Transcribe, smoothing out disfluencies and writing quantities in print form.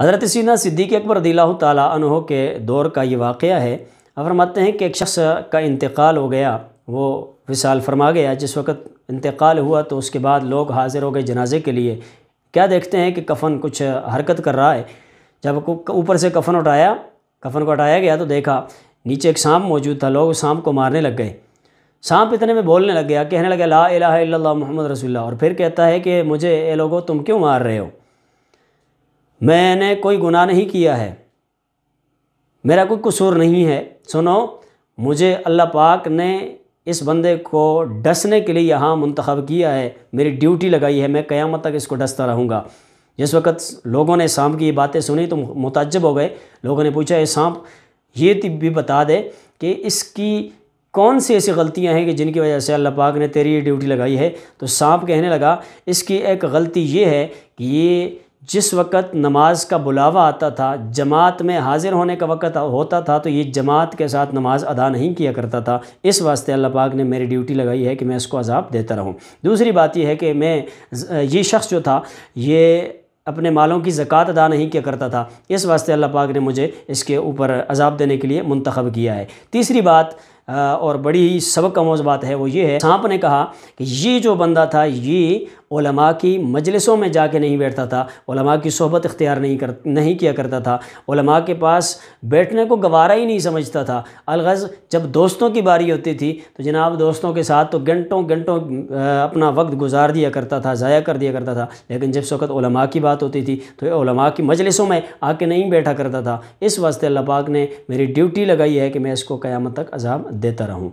حضرت سیدنا صدیق اکبر رضی اللہ تعالیٰ عنہ کے دور کا یہ واقعہ ہے۔ فرماتے ہیں کہ ایک شخص کا انتقال ہو گیا، وہ وصال فرما گیا۔ جس وقت انتقال ہوا تو اس کے بعد لوگ حاضر ہو گئے جنازے کے لیے۔ کیا دیکھتے ہیں کہ کفن کچھ حرکت کر رہا ہے۔ جب اوپر سے کفن کو ہٹایا گیا تو دیکھا نیچے ایک سانپ موجود تھا۔ لوگ سانپ کو مارنے لگ گئے۔ سانپ اتنے میں بولنے لگ گیا، کہنے لگا لا الہ الا اللہ محمد رسول اللہ، اور پھر کہتا ہے کہ مجھے اے لوگو تم کیوں مار رہے ہو؟ میں نے کوئی گناہ نہیں کیا ہے، میرا کوئی قصور نہیں ہے۔ سنو، مجھے اللہ پاک نے اس بندے کو ڈسنے کے لیے یہاں منتخب کیا ہے، میری ڈیوٹی لگائی ہے، میں قیامت تک اس کو ڈستا رہوں گا۔ جس وقت لوگوں نے سانپ کی یہ باتیں سنی تو متعجب ہو گئے۔ لوگوں نے پوچھا اے سانپ یہ بھی بتا دے کہ اس کی کون سی ایسی غلطیاں ہیں کہ جن کی وجہ سے اللہ پاک نے تیری یہ ڈیوٹی لگائی ہے؟ تو سانپ کہنے لگا اس کی ایک غلطی یہ ہے کہ یہ جس وقت نماز کا بلاوا آتا تھا، جماعت میں حاضر ہونے کا وقت ہوتا تھا تو یہ جماعت کے ساتھ نماز ادا نہیں کیا کرتا تھا، اس واسطے اللہ پاک نے میری ڈیوٹی لگائی ہے کہ میں اس کو عذاب دیتا رہوں۔ دوسری بات یہ ہے کہ یہ شخص جو تھا یہ اپنے مالوں کی زکوٰۃ ادا نہیں کیا کرتا تھا، اس واسطے اللہ پاک نے مجھے اس کے اوپر عذاب دینے کے لیے منتخب کیا ہے۔ تیسری بات اور بڑی ہی سبق آموز بات ہے وہ یہ ہے، سانپ نے کہا کہ یہ جو بندہ تھا یہ علماء کی مجلسوں میں جا کے نہیں بیٹھتا تھا، علماء کی صحبت اختیار نہیں کیا کرتا تھا، علماء کے پاس بیٹھنے کو گوارا ہی نہیں سمجھتا تھا۔ الغرض جب دوستوں کی باری ہوتی تھی تو جناب دوستوں کے ساتھ تو گھنٹوں اپنا وقت گزار دیا کرتا تھا، ضائع کر دیا کرتا تھا، لیکن جب وقت علماء کی بات ہوتی تھی تو علماء کی مجلسوں میں آ کے نہیں بیٹھا کرتا تھا۔ اس واسطے اللہ پاک نے میری ڈیوٹی لگائی ہے کہ میں اس کو قیامت تک عذاب دیتا رہوں۔